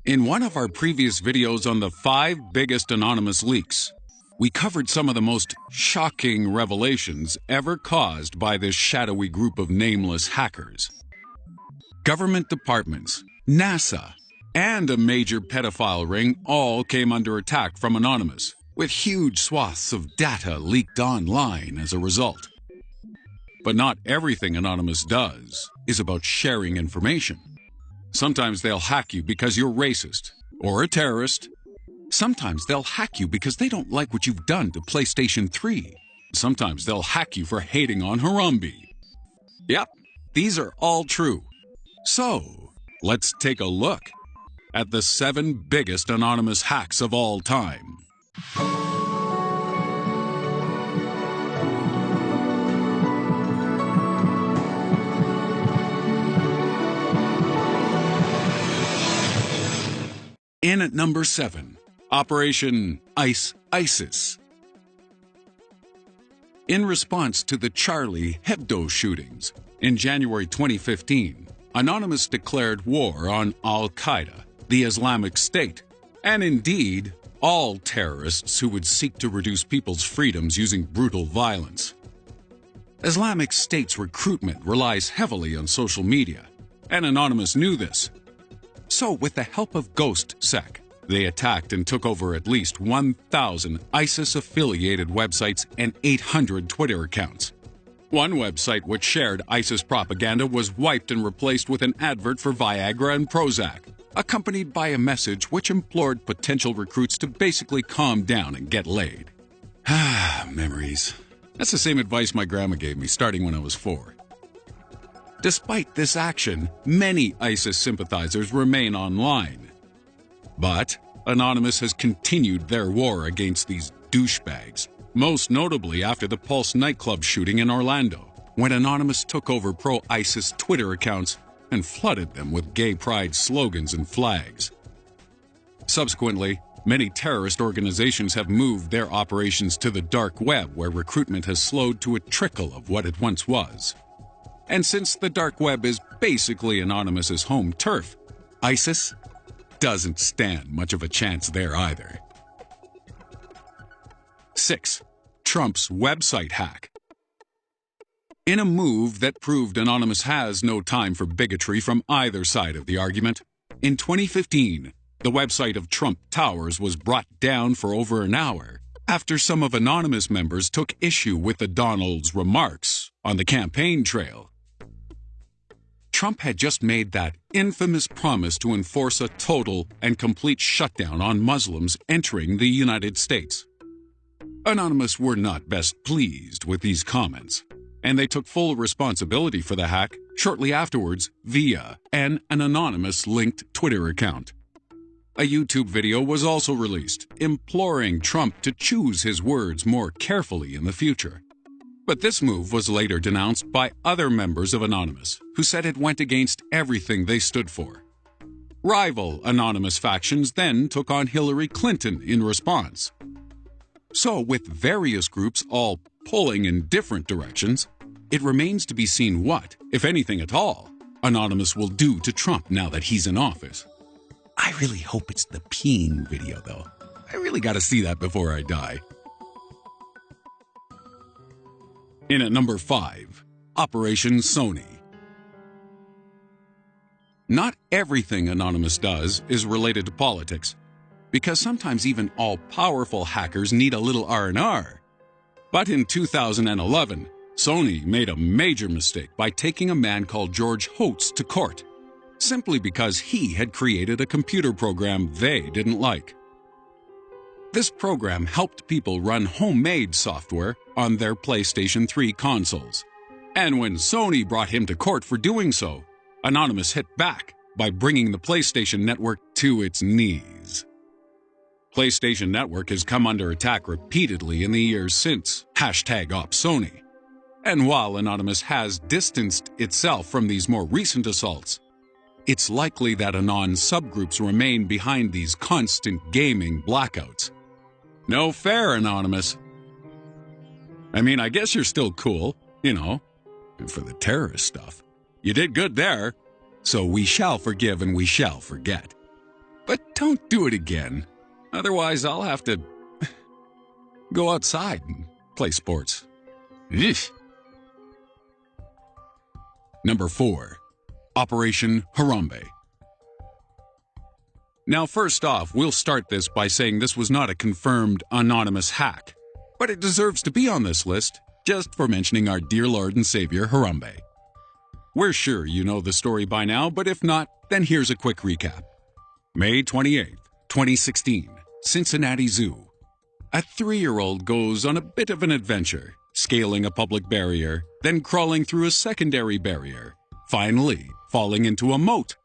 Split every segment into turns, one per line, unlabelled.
In one of our previous videos on the 5 biggest anonymous leaks, we covered some of the most shocking revelations ever caused by this shadowy group of nameless hackers. Government departments, NASA, and a major pedophile ring all came under attack from Anonymous, with huge swaths of data leaked online as a result. But not everything Anonymous does is about sharing information. Sometimes they'll hack you because you're racist or a terrorist. Sometimes they'll hack you because they don't like what you've done to PlayStation 3. Sometimes they'll hack you for hating on Harambe. Yep, these are all true. So, let's take a look at the 7 biggest anonymous hacks of all time. In at number 7, Operation ISIS. In response to the Charlie Hebdo shootings in January 2015, Anonymous declared war on Al-Qaeda, the Islamic State, and indeed, all terrorists who would seek to reduce people's freedoms using brutal violence. Islamic State's recruitment relies heavily on social media, and Anonymous knew this. So, with the help of GhostSec, they attacked and took over at least 1,000 ISIS-affiliated websites and 800 Twitter accounts. One website which shared ISIS propaganda was wiped and replaced with an advert for Viagra and Prozac, accompanied by a message which implored potential recruits to basically calm down and get laid. Memories. That's the same advice my grandma gave me starting when I was 4. Despite this action, many ISIS sympathizers remain online. But Anonymous has continued their war against these douchebags, most notably after the Pulse nightclub shooting in Orlando, when Anonymous took over pro-ISIS Twitter accounts and flooded them with gay pride slogans and flags. Subsequently, many terrorist organizations have moved their operations to the dark web, where recruitment has slowed to a trickle of what it once was. And since the dark web is basically Anonymous's home turf, ISIS doesn't stand much of a chance there either. 6. Trump's website hack. In a move that proved Anonymous has no time for bigotry from either side of the argument, in 2015, the website of Trump Towers was brought down for over an hour after some of Anonymous members took issue with the Donald's remarks on the campaign trail. Trump had just made that infamous promise to enforce a total and complete shutdown on Muslims entering the United States. Anonymous were not best pleased with these comments, and they took full responsibility for the hack shortly afterwards via an Anonymous-linked Twitter account. A YouTube video was also released, imploring Trump to choose his words more carefully in the future. But this move was later denounced by other members of Anonymous, who said it went against everything they stood for. Rival Anonymous factions then took on Hillary Clinton in response. So, with various groups all pulling in different directions, it remains to be seen what, if anything at all, Anonymous will do to Trump now that he's in office. I really hope it's the peeing video, though. I really gotta see that before I die. In at number 5, Operation Sony. Not everything Anonymous does is related to politics, because sometimes even all-powerful hackers need a little R&R. But in 2011, Sony made a major mistake by taking a man called George Hotz to court, simply because he had created a computer program they didn't like. This program helped people run homemade software on their PlayStation 3 consoles. And when Sony brought him to court for doing so, Anonymous hit back by bringing the PlayStation Network to its knees. PlayStation Network has come under attack repeatedly in the years since #OpSony. And while Anonymous has distanced itself from these more recent assaults, it's likely that Anon subgroups remain behind these constant gaming blackouts. No fair, Anonymous. I mean, I guess you're still cool, you know, for the terrorist stuff. You did good there. So we shall forgive and we shall forget. But don't do it again. Otherwise, I'll have to go outside and play sports. Eesh. Number 4. Operation Harambe. Now, first off, we'll start this by saying this was not a confirmed anonymous hack, but it deserves to be on this list just for mentioning our dear Lord and Savior Harambe. We're sure you know the story by now, but if not, then here's a quick recap. May 28, 2016, Cincinnati Zoo. A 3-year-old goes on a bit of an adventure, scaling a public barrier, then crawling through a secondary barrier, finally falling into a moat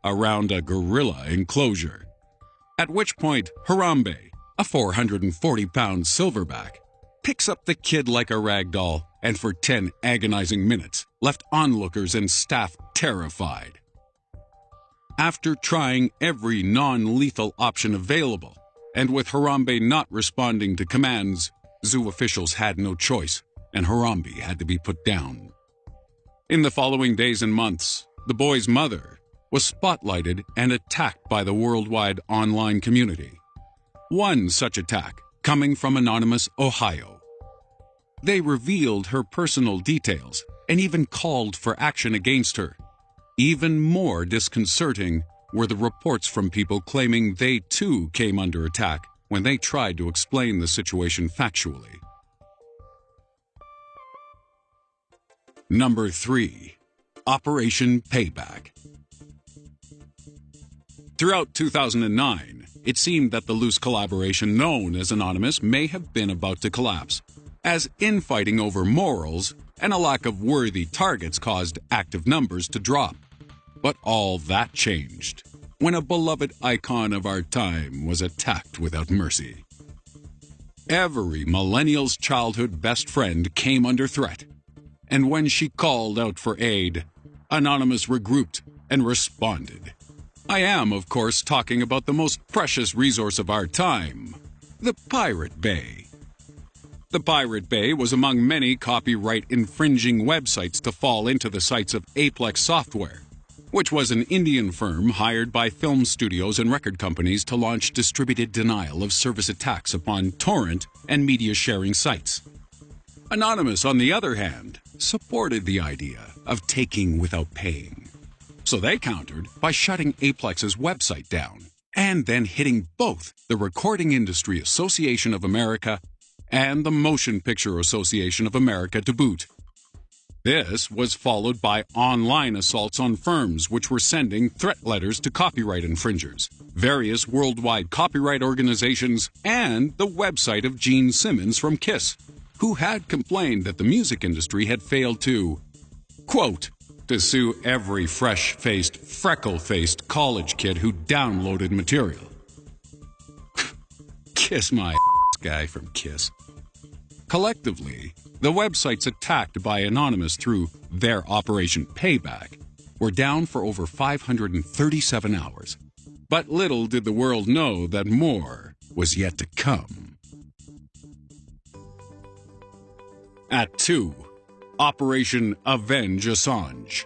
around a gorilla enclosure. At which point, Harambe, a 440-pound silverback, picks up the kid like a rag doll and for 10 agonizing minutes left onlookers and staff terrified. After trying every non-lethal option available, and with Harambe not responding to commands, zoo officials had no choice, and Harambe had to be put down. In the following days and months, the boy's mother was spotlighted and attacked by the worldwide online community. One such attack coming from anonymous Ohio. They revealed her personal details and even called for action against her. Even more disconcerting were the reports from people claiming they too came under attack when they tried to explain the situation factually. Number 3. Operation Payback. Throughout 2009, it seemed that the loose collaboration known as Anonymous may have been about to collapse, as infighting over morals and a lack of worthy targets caused active numbers to drop. But all that changed when a beloved icon of our time was attacked without mercy. Every millennial's childhood best friend came under threat, and when she called out for aid, Anonymous regrouped and responded. I am, of course, talking about the most precious resource of our time, the Pirate Bay. The Pirate Bay was among many copyright-infringing websites to fall into the sights of Aplex Software, which was an Indian firm hired by film studios and record companies to launch distributed denial-of-service attacks upon torrent and media-sharing sites. Anonymous, on the other hand, supported the idea of taking without paying. So they countered by shutting Aplex's website down and then hitting both the Recording Industry Association of America and the Motion Picture Association of America to boot. This was followed by online assaults on firms which were sending threat letters to copyright infringers, various worldwide copyright organizations, and the website of Gene Simmons from KISS, who had complained that the music industry had failed to, quote, to sue every fresh-faced, freckle-faced college kid who downloaded material. Kiss my guy from KISS. Collectively, the websites attacked by Anonymous through their Operation Payback were down for over 537 hours. But little did the world know that more was yet to come. At 2. Operation Avenge Assange.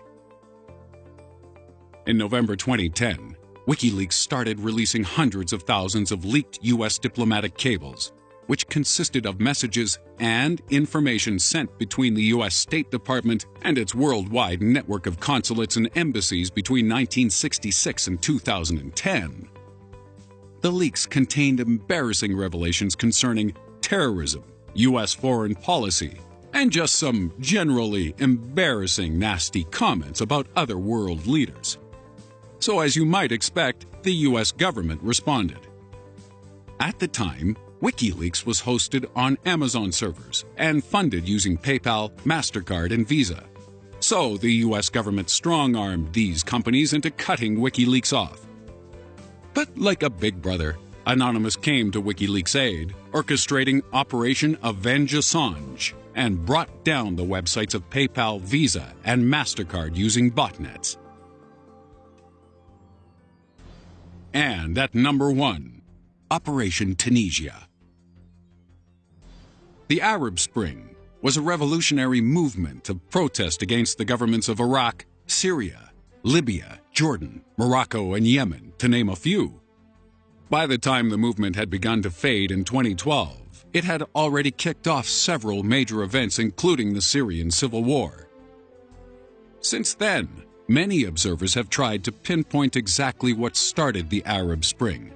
In November 2010, WikiLeaks started releasing hundreds of thousands of leaked U.S. diplomatic cables, which consisted of messages and information sent between the U.S. State Department and its worldwide network of consulates and embassies between 1966 and 2010. The leaks contained embarrassing revelations concerning terrorism, U.S. foreign policy, and just some generally embarrassing, nasty comments about other world leaders. So as you might expect, the U.S. government responded. At the time, WikiLeaks was hosted on Amazon servers and funded using PayPal, MasterCard, and Visa. So the U.S. government strong-armed these companies into cutting WikiLeaks off. But like a big brother, Anonymous came to WikiLeaks' aid, orchestrating Operation Avenge Assange, and brought down the websites of PayPal, Visa, and MasterCard using botnets. And at number 1, Operation Tunisia. The Arab Spring was a revolutionary movement of protest against the governments of Iraq, Syria, Libya, Jordan, Morocco, and Yemen, to name a few. By the time the movement had begun to fade in 2012, it had already kicked off several major events, including the Syrian civil war. Since then, many observers have tried to pinpoint exactly what started the Arab Spring,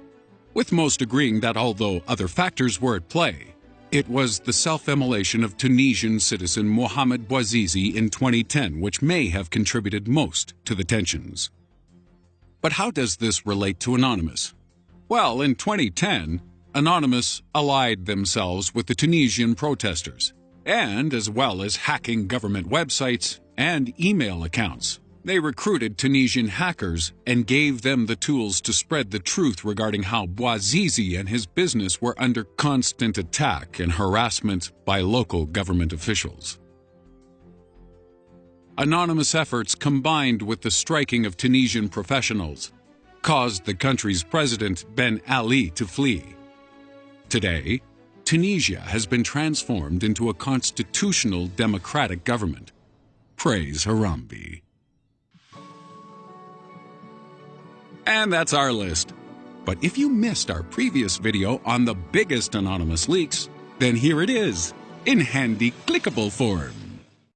with most agreeing that although other factors were at play, it was the self-immolation of Tunisian citizen Mohamed Bouazizi in 2010 which may have contributed most to the tensions. But how does this relate to Anonymous? Well, in 2010, Anonymous allied themselves with the Tunisian protesters, and as well as hacking government websites and email accounts, they recruited Tunisian hackers and gave them the tools to spread the truth regarding how Bouazizi and his business were under constant attack and harassment by local government officials. Anonymous efforts, combined with the striking of Tunisian professionals, caused the country's president Ben Ali to flee. Today, Tunisia has been transformed into a constitutional democratic government. Praise Harambe. And that's our list. But if you missed our previous video on the biggest anonymous leaks, then here it is, in handy clickable form.